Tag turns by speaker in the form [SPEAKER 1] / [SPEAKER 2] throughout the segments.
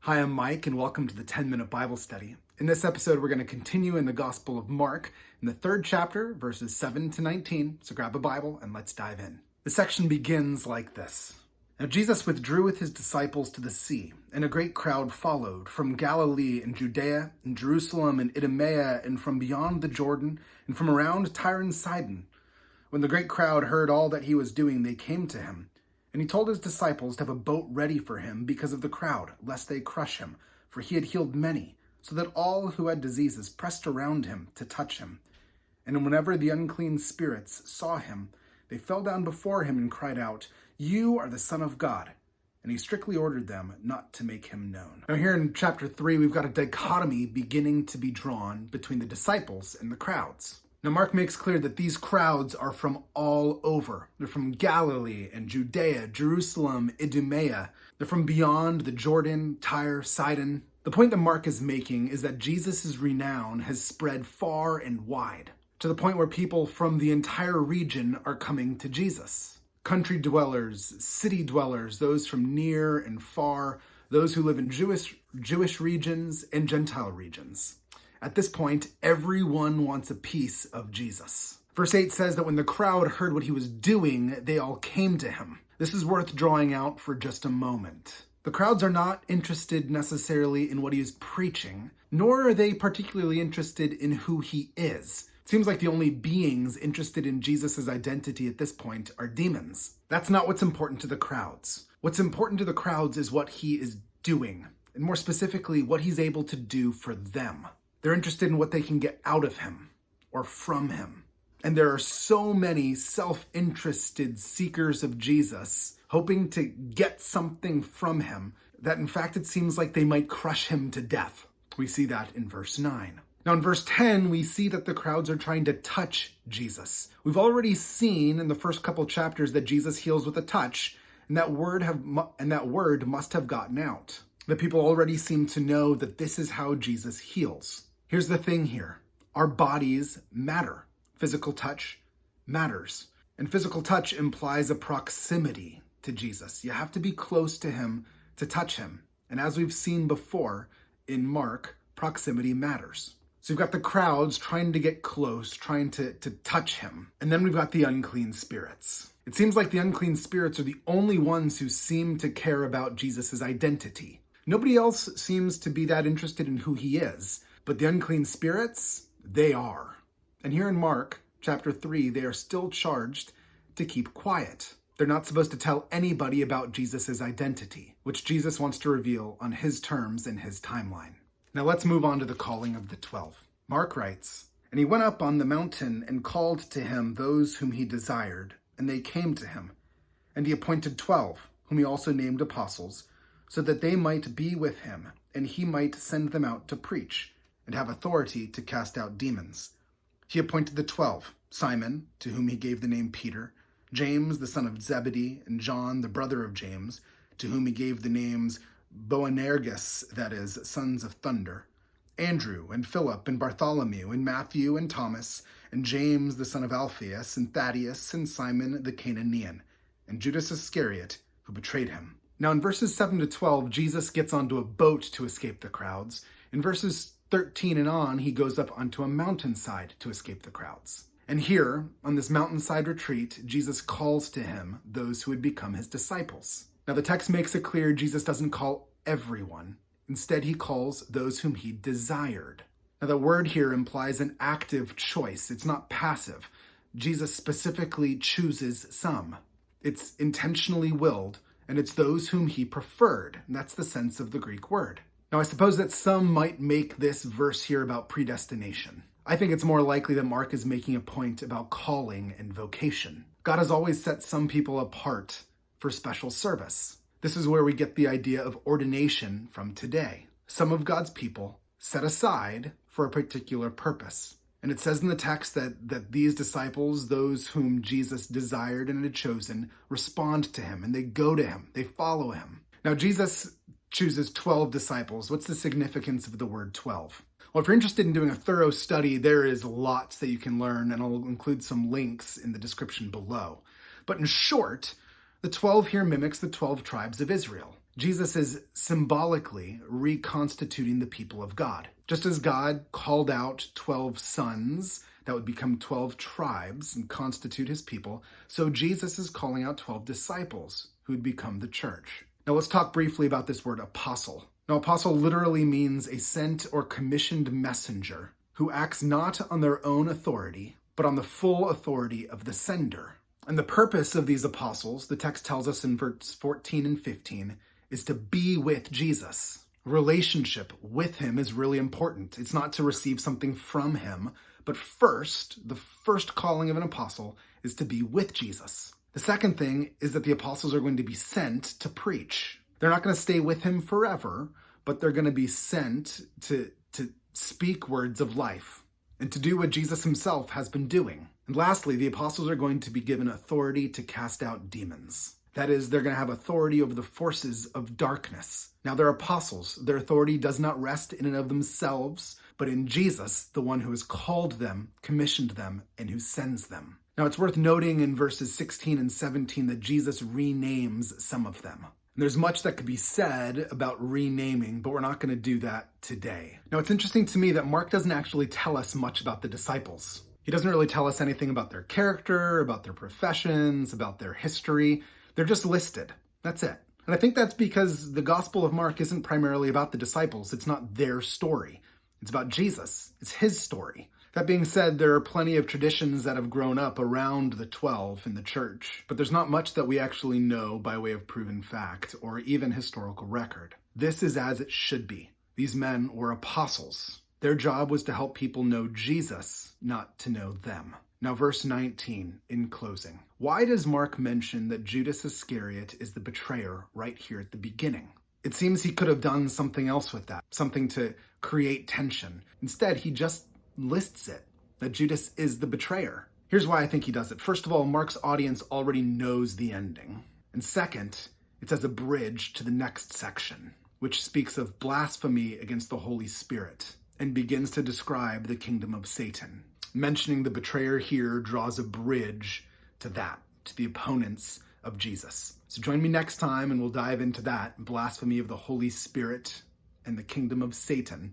[SPEAKER 1] Hi, I'm Mike, and welcome to the 10-Minute Bible Study. In this episode, we're going to continue in the Gospel of Mark, in the 3rd chapter, verses 7 to 19. So grab a Bible and let's dive in. The section begins like this. Now Jesus withdrew with his disciples to the sea, and a great crowd followed from Galilee and Judea and Jerusalem and Idumea and from beyond the Jordan and from around Tyre and Sidon. When the great crowd heard all that he was doing, they came to him. And he told his disciples to have a boat ready for him because of the crowd, lest they crush him, for he had healed many, so that all who had diseases pressed around him to touch him. And whenever the unclean spirits saw him, they fell down before him and cried out, "You are the Son of God." And he strictly ordered them not to make him known. Now here in chapter 3, we've got a dichotomy beginning to be drawn between the disciples and the crowds. Now, Mark makes clear that these crowds are from all over. They're from Galilee and Judea, Jerusalem, Idumea. They're from beyond the Jordan, Tyre, Sidon. The point that Mark is making is that Jesus' renown has spread far and wide, to the point where people from the entire region are coming to Jesus. Country dwellers, city dwellers, those from near and far, those who live in Jewish regions and Gentile regions. At this point, everyone wants a piece of Jesus. Verse 8 says that when the crowd heard what he was doing, they all came to him. This is worth drawing out for just a moment. The crowds are not interested necessarily in what he is preaching, nor are they particularly interested in who he is. It seems like the only beings interested in Jesus' identity at this point are demons. That's not what's important to the crowds. What's important to the crowds is what he is doing, and more specifically, what he's able to do for them. They're interested in what they can get out of him or from him. And there are so many self-interested seekers of Jesus hoping to get something from him that in fact it seems like they might crush him to death. We see that in verse 9. Now in verse 10, we see that the crowds are trying to touch Jesus. We've already seen in the first couple chapters that Jesus heals with a touch, and that word must have gotten out. The people already seem to know that this is how Jesus heals. Here's the thing here. Our bodies matter. Physical touch matters. And physical touch implies a proximity to Jesus. You have to be close to him to touch him. And as we've seen before in Mark, proximity matters. So you've got the crowds trying to get close, trying to touch him. And then we've got the unclean spirits. It seems like the unclean spirits are the only ones who seem to care about Jesus' identity. Nobody else seems to be that interested in who he is. But the unclean spirits, they are. And here in Mark chapter 3, they are still charged to keep quiet. They're not supposed to tell anybody about Jesus' identity, which Jesus wants to reveal on his terms in his timeline. Now let's move on to the calling of the 12. Mark writes, "And he went up on the mountain and called to him those whom he desired, and they came to him. And he appointed 12, whom he also named apostles, so that they might be with him, and he might send them out to preach, and have authority to cast out demons. He appointed the 12, Simon, to whom he gave the name Peter, James the son of Zebedee, and John the brother of James, to whom he gave the names Boanerges, that is, sons of thunder, Andrew, and Philip, and Bartholomew, and Matthew, and Thomas, and James the son of Alphaeus, and Thaddeus, and Simon the Cananean, and Judas Iscariot, who betrayed him." Now in verses 7 to 12, Jesus gets onto a boat to escape the crowds. In verses 13 and on, he goes up onto a mountainside to escape the crowds. And here, on this mountainside retreat, Jesus calls to him those who would become his disciples. Now the text makes it clear Jesus doesn't call everyone. Instead, he calls those whom he desired. Now the word here implies an active choice. It's not passive. Jesus specifically chooses some. It's intentionally willed, and it's those whom he preferred. And that's the sense of the Greek word. Now, I suppose that some might make this verse here about predestination. I think it's more likely that Mark is making a point about calling and vocation. God has always set some people apart for special service. This is where we get the idea of ordination from today. Some of God's people set aside for a particular purpose. And it says in the text that these disciples, those whom Jesus desired and had chosen, respond to him and they go to him, they follow him. Now, Jesus chooses 12 disciples. What's the significance of the word 12? Well, if you're interested in doing a thorough study, there is lots that you can learn, and I'll include some links in the description below. But in short, the 12 here mimics the 12 tribes of Israel. Jesus is symbolically reconstituting the people of God. Just as God called out 12 sons that would become 12 tribes and constitute his people, so Jesus is calling out 12 disciples who would become the church. Now let's talk briefly about this word apostle. Now apostle literally means a sent or commissioned messenger who acts not on their own authority, but on the full authority of the sender. And the purpose of these apostles, the text tells us in verse 14 and 15, is to be with Jesus. Relationship with him is really important. It's not to receive something from him, but the first calling of an apostle is to be with Jesus. The second thing is that the apostles are going to be sent to preach. They're not going to stay with him forever, but they're going to be sent to speak words of life and to do what Jesus himself has been doing. And lastly, the apostles are going to be given authority to cast out demons. That is, they're going to have authority over the forces of darkness. Now, they're apostles. Their authority does not rest in and of themselves, but in Jesus, the one who has called them, commissioned them, and who sends them. Now, it's worth noting in verses 16 and 17 that Jesus renames some of them. And there's much that could be said about renaming, but we're not going to do that today. Now, it's interesting to me that Mark doesn't actually tell us much about the disciples. He doesn't really tell us anything about their character, about their professions, about their history. They're just listed. That's it. And I think that's because the Gospel of Mark isn't primarily about the disciples. It's not their story. It's about Jesus. It's his story. That being said, there are plenty of traditions that have grown up around the 12 in the church, but there's not much that we actually know by way of proven fact or even historical record. This is as it should be. These men were apostles. Their job was to help people know Jesus, not to know them. Now, verse 19, in closing. Why does Mark mention that Judas Iscariot is the betrayer right here at the beginning? It seems he could have done something else with that, something to create tension. Instead, he just lists it, that Judas is the betrayer. Here's why I think he does it. First of all, Mark's audience already knows the ending. And second, it's as a bridge to the next section, which speaks of blasphemy against the Holy Spirit and begins to describe the kingdom of Satan. Mentioning the betrayer here draws a bridge to that, to the opponents of Jesus. So join me next time and we'll dive into that, blasphemy of the Holy Spirit and the kingdom of Satan,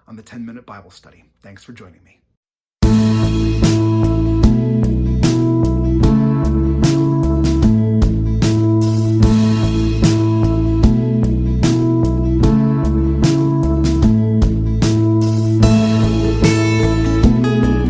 [SPEAKER 1] on the 10-Minute Bible Study. Thanks for joining me.